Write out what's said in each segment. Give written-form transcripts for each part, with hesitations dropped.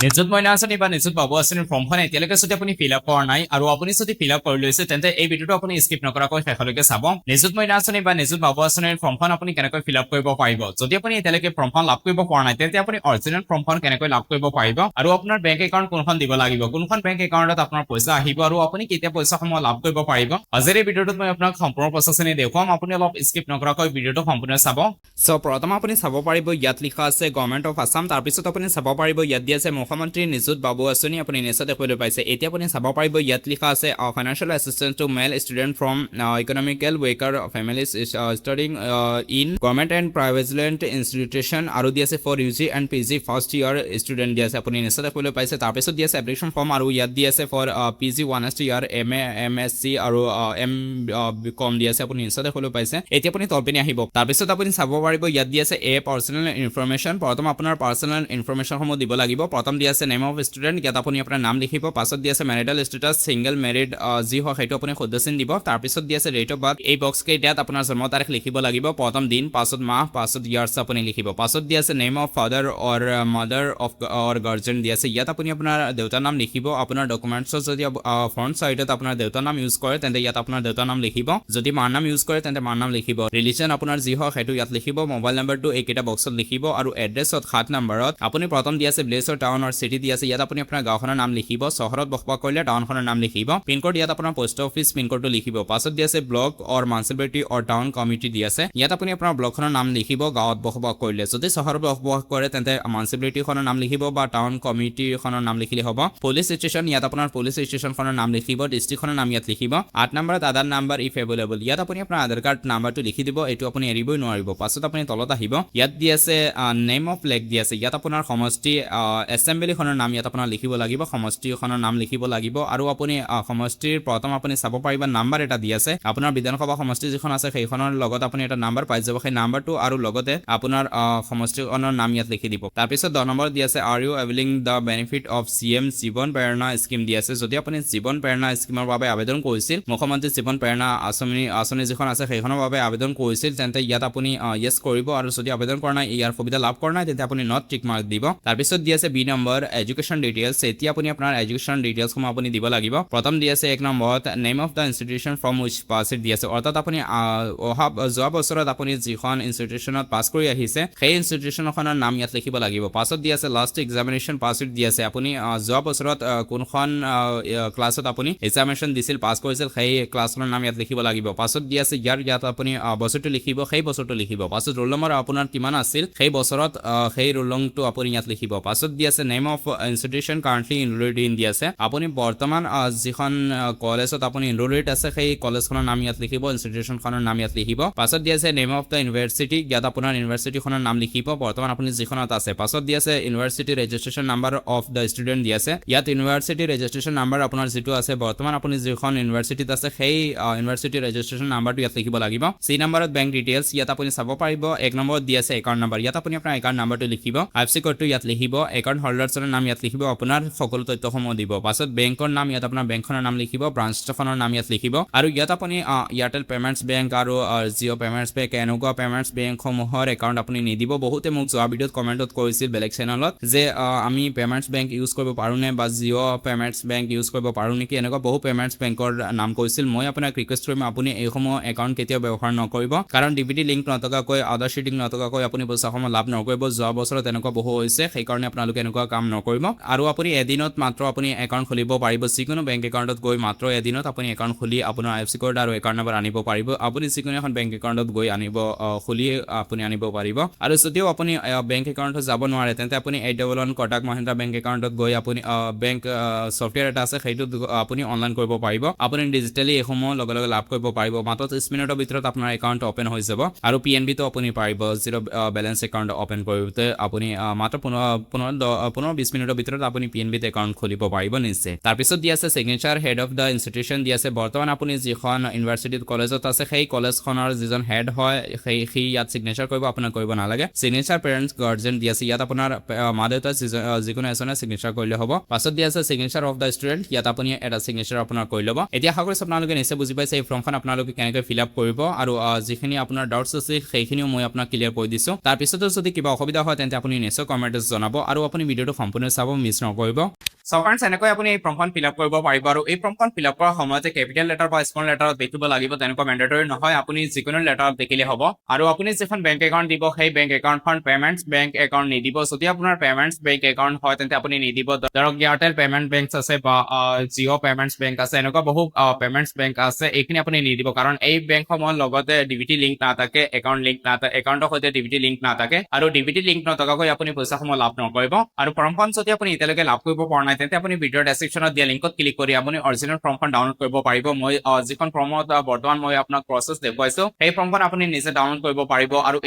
নিযুত মইনা আঁচনি বা নিযুত বাবু আঁচনিৰ ফৰ্মখন এতিয়ালৈকে যদি আপুনি ফিল আপ কৰা নাই আৰু আপুনি যদি ফিল আপ কৰি লৈছে তেন্তে এই ভিডিঅটো আপুনি স্কিপ নকৰাকৈ শেষলৈকে চাব নিযুত মইনা আঁচনি বা নিযুত বাবু আঁচনিৰ ফৰ্মখন আপুনি কেনেকৈ ফিল আপ কৰিব পাৰিব যদি আপুনি এতিয়ালৈকে ফৰ্মখন লাভ কৰিব পৰা নাই তেন্তে আপুনি অৰিজিনেল ফৰ্মখন কেনেকৈ লাভ কৰিব পাৰিব আৰু আপোনাৰ বেংক একাউণ্ট কোনখন দিব লাগিব কোনখন বেংক একাউণ্টত আপোনাৰ পইচা আহিব আৰু আপুনি কেতিয়া পইচাসমূহ লাভ কৰিব পাৰিব আজিৰ এই ভিডিঅটোত মই আপোনাক সম্পূৰ্ণ প্ৰচেছখিনি দেখুৱাম আপুনি অলপ স্কিপ নকৰাকৈ ভিডিঅটো সম্পূৰ্ণ চাব সো প্ৰথম আপুনি চাব পাৰিব ইয়াত লিখা আছে গভৰ্ণমেণ্ট অফ আসাম তাৰ পিছত আপুনি চাব পাৰিব ইয়াত দিয়া আছে মুখ্যমন্ত্ৰী নিযুত বাবু আঁচনি আপুনি নিশ্চয় দেখিবলৈ পাইছে এতিয়া আপুনি চাব পাৰিব ইয়াত লিখা আছে financial assistance to male student from economical weaker families studying in government and private institution আৰু দিয়া আছে for UG and PG first year student দিয়া আছে আপুনি নিশ্চয় দেখিবলৈ পাইছে তাৰপিছত দিয়া আছে এপ্লিকেশ্যন ফৰ্ম আৰু ইয়াত দিয়া আছে ফৰ পিজি 1 ইয়াৰ MSc আৰু কম দিয়া আছে আপুনি নিশ্চয় দেখিবলৈ পাইছে এতিয়া আপুনি তলপিনে আহিব তাৰপিছত আপুনি চাব পাৰিব ইয়াত দিয়া আছে পাৰ্চনেল ইনফৰমেশ্যন প্ৰথম আপোনাৰ পাৰ্চনেল ইনফৰমেশ্যনসমূহ দিব লাগিব প্ৰথম দিয়া আছে নেম অফ ষ্টুডেণ্ট ইয়াত আপুনি আপোনাৰ নাম লিখিব পাছত দিয়া আছে মেৰিটেল ষ্টেটাছ ছিংগল মেৰিড যি হয় সেইটো আপুনি শুদ্ধ চিন দিব তাৰপিছত দিয়া আছে ৰেট অফ বাৰ্থ এই বক্স কেইটাত আপোনাৰ জন্ম তাৰিখ লিখিব লাগিব প্ৰথম দিন পাছত মাহ পাছত ইয়াৰ্ছ আপুনি লিখিব পাছত দিয়া আছে name of father or mother of or guardian দিয়া আছে ইয়াত আপুনি আপোনাৰ দেউতাৰ নাম লিখিব আপোনাৰ ডকুমেণ্টছত যদি ফ্ৰণ্ট চাইডত আপোনাৰ দেউতাৰ নাম ইউজ কৰে তেন্তে ইয়াত আপোনাৰ দেউতাৰ নাম লিখিব যদি মাৰ নাম ইউজ কৰে তেন্তে মাৰ নাম লিখিব ৰিলিজন আপোনাৰ যি হয় সেইটো ইয়াত লিখিব মোবাইল নাম্বাৰটো এইকেইটা বক্সত লিখিব আৰু এড্ৰেছত 7 নম্বৰত আপুনি প্ৰথম দিয়া আছে ভিলেজ টাউন আৰু চিটি দিয়া আছে ইয়াত আপুনি আপোনাৰ গাঁওখনৰ নাম লিখিব চহৰত বসবাস কৰিলে টাউনখনৰ নাম লিখিব পিনক'ড ইয়াত আপোনাৰ পোষ্ট অফিচ পিনক'ডটো লিখিব পাছত দিয়া আছে ব্লক অৰ মিউনিচিপালিটি অৰ টাউন কমিটি দিয়া আছে ইয়াত আপুনি আপোনাৰ ব্লকখনৰ নাম লিখিব গাঁৱত বসবাস কৰিলে যদি চহৰত বসবাস কৰে তেন্তে মিউনিচিপালিটিখনৰ নাম লিখিব বা টাউন কমিটিখনৰ নাম লিখিলে হ'ব পুলিচ ষ্টেচন ইয়াত আপোনাৰ পুলিচ ষ্টেচনখনৰ নাম লিখিব ডিষ্ট্ৰিক্টখনৰ নাম ইয়াত লিখিব 8 নম্বৰত আধাৰ নাম্বাৰ ইফ এভেইলেবল ইয়াত আপুনি আপোনাৰ আধাৰ কাৰ্ড নাম্বাৰটো লিখি দিব এইটো আপুনি এৰিবই নোৱাৰিব পাছত আপুনি তলত আহিব ইয়াত দিয়া আছে নেম অফ লেক দিয়া আছে ইয়াত আপোনাৰ সমষ্টি এছেম্বলিখনৰ নাম ইয়াত আপোনাৰ লিখিব লাগিব সমষ্টিখনৰ নাম লিখিব লাগিব আৰু আপুনি সমষ্টিৰ প্ৰথম আপুনি চাব পাৰিব নাম্বাৰ এটা দিয়া আছে আপোনাৰ বিধানসভা সমষ্টি যিখন আছে সেইখনৰ লগত আপুনি এটা নাম্বাৰ পাই যাব সেই নাম্বাৰটো আৰু লগতে আপোনাৰ সমষ্টিখনৰ নাম ইয়াত লিখি দিব তাৰপিছত 10 নম্বৰ দিয়া আছে are you availing the benefit of CM Jibon প্ৰেৰণা স্কিম দিয়া আছে যদি আপুনি জীৱন প্ৰেৰণা স্কিমৰ বাবে আবেদন কৰিছিল মুখ্যমন্ত্ৰী জীৱন প্ৰেৰণা আঁচনি যিখন আছে সেইখনৰ বাবে আবেদন কৰিছিল তেন্তে ইয়াত আপুনি ইয়েছ কৰিব আৰু যদি আবেদন কৰা নাই ইয়াৰ সুবিধা লাভ কৰা নাই তেন্তে আপুনি নট টিক মাৰ্ক দিব তাৰপিছত দিয়া আছে বি নম্বৰ এডুকেশ্যন ডিটেইলছ এতিয়া আপুনি আপোনাৰ এডুকেশ্যন ডিটেইলছসমূহ আপুনি দিব লাগিব প্ৰথম দিয়া আছে 1 নম্বৰত name of the institution from wish pass it দিয়া আছে অৰ্থাৎ আপুনি যোৱা বছৰত আপুনি যিখন ইনষ্টিটিউশ্যনত পাছ কৰি আহিছে সেই ইনষ্টিটিউশ্যনখনৰ নাম ইয়াত লিখিব লাগিব পাছত দিয়া আছে লাষ্ট এক্সামিনেশ্যন পাছ ইট দিয়া আছে আপুনি যোৱা বছৰত কোনখন ক্লাছত আপুনি এক্সামিনেশ্যন দিছিল পাছ কৰিছিল সেই ক্লাছখনৰ নাম ইয়াত লিখিব লাগিব পাছত দিয়া আছে ইয়াত আপুনি বছৰটো লিখিব সেই বছৰটো লিখিব পাছত ৰোল নম্বৰ আপোনাৰ কিমান আছিল সেই বছৰত সেই ৰোল নম্বৰটো আপুনি ইয়াত লিখিব পাছত দিয়া আছে name of institution currently enrolled in দিয়া আছে আপুনি বৰ্তমান যিখন কলেজত আপুনি ইনৰোলড আছে সেই কলেজখনৰ নাম ইয়াত লিখিব ইনষ্টিটিউশ্যনখনৰ নাম ইয়াত লিখিব পাছত দিয়া আছে নেম অফ দ্য ইউনিভাৰ্চিটি ইয়াত আপোনাৰ ইউনিভাৰ্চিটিখনৰ নাম লিখিব বৰ্তমান আপুনি যিখনত আছে পাছত দিয়া আছে university registration number of the student দিয়া আছে ইয়াত ইউনিভাৰ্চিটি ৰেজিষ্ট্ৰেশ্যন নাম্বাৰ আপোনাৰ যিটো আছে বৰ্তমান আপুনি যিখন ইউনিভাৰ্চিটিত আছে সেই ইউনিভাৰ্চিটি ৰেজিষ্ট্ৰেশ্যন নাম্বাৰটো ইয়াত লিখিব লাগিব চি নম্বৰত বেংক ডিটেইলছ ইয়াত আপুনি চাব পাৰিব 1 নম্বৰত দিয়া আছে একাউণ্ট নাম্বাৰ ইয়াত আপুনি আপোনাৰ একাউণ্ট নাম্বাৰটো লিখিব IFSC কোডটো ইয়াত লিখিব একাউণ্ট হোল্ডাৰছৰ নাম ইয়াত লিখিব আপোনাৰ সকলো তথ্যসমূহ দিব পাছত বেংকৰ নাম ইয়াত আপোনাৰ বেংকখনৰ নাম লিখিব ব্ৰাঞ্চখনৰ নাম ইয়াত লিখিব আৰু ইয়াত আপুনি এয়াৰটেল পেমেণ্টছ বেংক আৰু জিঅ' পেমেণ্টছ বেংক এনেকুৱা পেমেণ্টছ বেংকসমূহৰ একাউণ্ট আপুনি নিদিব বহুতে মোক যোৱা ভিডিঅ'ত কমেণ্টত কৰিছিল বেলেগ চেনেলত যে আমি পেমেণ্টছ বেংক ইউজ কৰিব পাৰোঁনে বা জিঅ' পেমেণ্টছ বেংক ইউজ কৰিব পাৰোঁ নেকি এনেকুৱা বহু পেমেণ্টছ বেংকৰ নাম কৈছিল মই আপোনাক ৰিকুৱেষ্ট কৰিম আপুনি এইসমূহ একাউণ্ট কেতিয়াও ব্যৱহাৰ নকৰিব কাৰণ ডিবিটি লিংক নথকাকৈ আধাৰ শ্বিডিং নথকাকৈ আপুনি পইচাসমূহ লাভ নকৰিব যোৱা বছৰত এনেকুৱা বহু হৈছে সেইকাৰণে আপোনালোকে এনেকুৱা কাম নকৰিব আৰু আপুনি এদিনত মাত্ৰ আপুনি একাউণ্ট খুলিব পাৰিব যিকোনো বেংক একাউণ্টত গৈ মাত্ৰ এদিনত আপুনি একাউণ্ট খুলি আপোনাৰ IFSC কোড আৰু একাউণ্ট নম্বৰ আনিব পাৰিব আপুনি যিকোনো এখন বেংক একাউণ্টত গৈ খুলি আপুনি আনিব পাৰিব আৰু যদিও আপুনি বেংক একাউণ্টত যাব নোৱাৰে তেন্তে আপুনি 811 কটাক মহিন্দ্ৰা বেংক একাউণ্টত গৈ আপুনি বেংক ছফ্টৱেৰ এটা আছে সেইটো আপুনি অনলাইন কৰিব পাৰিব আপুনি ডিজিটেলি এইসমূহ লগে লগে লাভ কৰিব পাৰিব মাত্ৰ 30 মিনিটৰ ভিতৰত আপোনাৰ একাউণ্ট অপেন হৈ যাব আৰু PNB-টো আপুনি পাৰিব জিৰ' বেলেঞ্চ একাউণ্ট অপেন কৰোঁতে আপুনি মাত্ৰ 15-20 মিনিটৰ ভিতৰত আপুনি PNB-ত একাউণ্ট খুলিব পাৰিব নিশ্চয় তাৰপিছত দিয়া আছে signature head of the institution দিয়া আছে বৰ্তমান আপুনি যিখন ইউনিভাৰ্চিটিত কলেজত আছে সেই কলেজখনৰ যিজন হেড হয় সেই ইয়াত চিগনেচাৰ কৰিব আপোনাৰ কৰিব নালাগে চিগনেচাৰ পেৰেণ্টছ গাৰ্জেন দিয়া আছে ইয়াত আপোনাৰ মা দেউতা যিকোনো এজনে চিগনেচাৰ কৰিলে হ'ব পাছত দিয়া আছে চিগনেচাৰ অফ দ্য ষ্টুডেণ্ট ইয়াত আপুনি এটা চিগনেচাৰ আপোনাৰ কৰি ল'ব এতিয়া আশা কৰিছোঁ আপোনালোকে নিশ্চয় বুজি পাইছে এই ফৰ্মখন আপোনালোকে কেনেকৈ ফিল আপ কৰিব আৰু যিখিনি আপোনাৰ ডাউটছ আছে সেইখিনিও মই আপোনাক ক্লিয়াৰ কৰি দিছোঁ তাৰপিছতো যদি কিবা অসুবিধা হয় তেন্তে আপুনি নিশ্চয় কমেণ্টত জনাব আৰু আপুনি ভিডিঅ'টো ভিডিঅ'টো সম্পূৰ্ণ চাব মিছ নকৰিব So friends, এনেকৈ আপুনি এই ফৰ্মখন ফিল আপ কৰিব পাৰিব আৰু এই ফৰ্মখন ফিল আপ কৰাৰ সময়তে কেপিটেল লেটাৰ বা স্মল লেটাৰত দেখিব লাগিব তেনেকুৱা মেন্ডেটৰি নহয় আপুনি যিকোনো লেটাৰত দেখিলে হ'ব আৰু আপুনি যিখন বেংক একাউণ্ট দিব সেই বেংক একাউণ্টখন পেমেণ্টছ বেংক একাউণ্ট নিদিব যদি আপোনাৰ পেমেণ্টছ বেংক একাউণ্ট হয় তেন্তে আপুনি নিদিব ধৰক এয়াৰটেল পেমেণ্ট বেংক আছে বা জিঅ' পেমেণ্টছ বেংক আছে এনেকুৱা বহু পেমেণ্টছ বেংক আছে এইখিনি আপুনি নিদিব কাৰণ এই বেংকসমূহৰ লগতে ডিবিটি লিংক নাথাকে একাউণ্ট লিংক নাথাকে একাউণ্টৰ সৈতে ডিবিটি লিংক নাথাকে আৰু ডিবিটি লিংক নথকাকৈ আপুনি পইচাসমূহ লাভ নকৰিব আৰু ফৰ্মখন যদি আপুনি এতিয়ালৈকে লাভ কৰিব পৰা নাই তেন্তে আপুনি ভিডিঅ'ৰ ডেছক্ৰিপশ্যনত দিয়া লিংকত ক্লিক কৰি আপুনি অৰিজিনেল ফৰ্মখন ডাউনলোড কৰিব পাৰিব মই যিখন ফৰ্মত বৰ্তমান মই আপোনাক প্ৰচেছ দেখুৱাইছো সেই ফৰ্মখন আপুনি নিজে ডাউনলোড কৰিব পাৰিব আৰু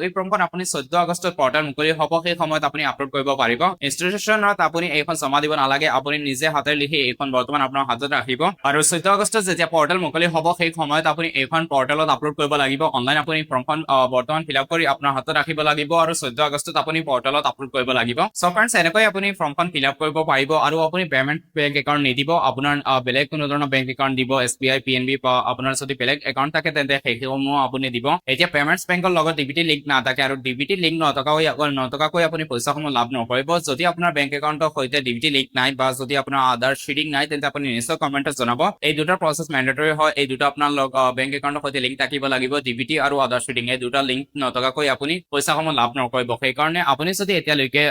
এই ফৰ্মখন আপুনি 14 আগষ্টত পৰ্টেল মুকলি হ'ব সেই সময়ত আপুনি আপলোড কৰিব পাৰিব ইনষ্টিটিউচনত আপুনি এইখন জমা দিব নালাগে আপুনি নিজে হাতে লিখি এইখন বৰ্তমান আপোনাৰ হাতত ৰাখিব আৰু 14 আগষ্টত যেতিয়া পৰ্টেল মুকলি হ'ব সেই সময়ত আপুনি এইখন পৰ্টেলত আপলোড কৰিব লাগিব অনলাইন আপুনি ফৰ্মখন বৰ্তমান ফিল আপ কৰি আপোনাৰ হাতত ৰাখিব লাগিব আৰু 14 আগষ্টত আপুনি পৰ্টেলত আপলোড কৰিব লাগিব সো ফ্ৰেণ্ডছ এনেকৈ আপুনি ফৰ্মখন ফিল আপ কৰিব পাৰিব আৰু আপুনি পেমেণ্ট বেংক একাউণ্ট নিদিব আপোনাৰ বেলেগ কোনো ধৰণৰ বেংক একাউণ্ট দিব SBI PNB বা আপোনাৰ যদি বেলেগ একাউণ্ট থাকে তেন্তে সেইসমূহ আপুনি দিব এতিয়া পেমেণ্টছ বেংকৰ লগত ডিবিটি লিংক নাথাকে আৰু ডিবিটি লিংক নথকাকৈ আপুনি পইচাসমূহ লাভ নকৰিব যদি আপোনাৰ বেংক একাউণ্টৰ সৈতে ডিবিটি লিংক নাই বা যদি আপোনাৰ আধাৰ শ্বেডিং নাই তেন্তে আপুনি নিশ্চয় কমেণ্টত জনাব এই দুটা প্ৰচেছ মেণ্ডেটৰি হয় এই দুটা আপোনাৰ বেংক একাউণ্টৰ সৈতে লিংক থাকিব লাগিব ডিবিটি আৰু আধাৰ শ্বেডিং এই দুটা লিংক নথকাকৈ আপুনি পইচাসমূহ লাভ নকৰিব সেইকাৰণে আপুনি যদি এতিয়ালৈকে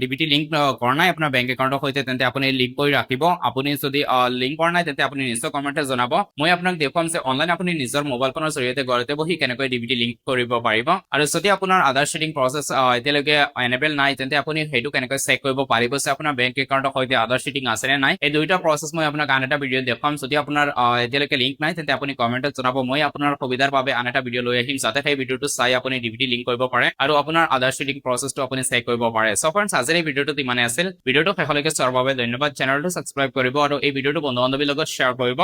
ডিবিটি লিংক কৰা নাই আপোনাৰ বেংক একাউণ্টৰ সৈতে তেন্তে আপুনি লিংক কৰি ৰাখিব আপুনি যদি লিংক কৰা নাই তেন্তে আপুনি নিশ্চয় কমেণ্টত জনাব মই আপোনাক দেখুৱাম যে অনলাইন আপুনি নিজৰ মোবাইল ফোনৰ জৰিয়তে ঘৰতে বহি কেনেকৈ ডিবিটি লিংক কৰিব পাৰিব আৰু যদি আপোনাৰ আধাৰ শ্বেডিং প্ৰচেছ এতিয়ালৈকে এনেবল নাই তেন্তে আপুনি সেইটো কেনেকৈ চেক কৰিব পাৰিব যে আপোনাৰ বেংক একাউণ্টৰ সৈতে আধাৰ শ্বেডিং আছে নে নাই এই দুইটা প্ৰচেছ মই আপোনাক আন এটা ভিডিঅ' দেখুৱাম যদি আপোনাৰ এতিয়ালৈকে লিংক নাই তেন্তে আপুনি কমেণ্টত জনাব মই আপোনাৰ সুবিধাৰ বাবে আন এটা ভিডিঅ' লৈ আহিম যাতে সেই ভিডিঅ'টো চাই আপুনি ডিবিটি লিংক কৰিব পাৰে আৰু আপোনাৰ আধাৰ শ্বেডিং প্ৰচেছটো আপুনি চেক কৰিব পাৰে সো ফ্ৰেণ্ডছ আজিৰ এই ভিডিঅ'টোত ইমানে আছিল ভিডিঅ'টো শেষলৈকে চোৱাৰ বাবে ধন্যবাদ চেনেলটো সাবস্ক্ৰাইব কৰিব আৰু এই ভিডিঅ'টো বন্ধু বান্ধৱীৰ লগত শ্বেয়াৰ কৰিব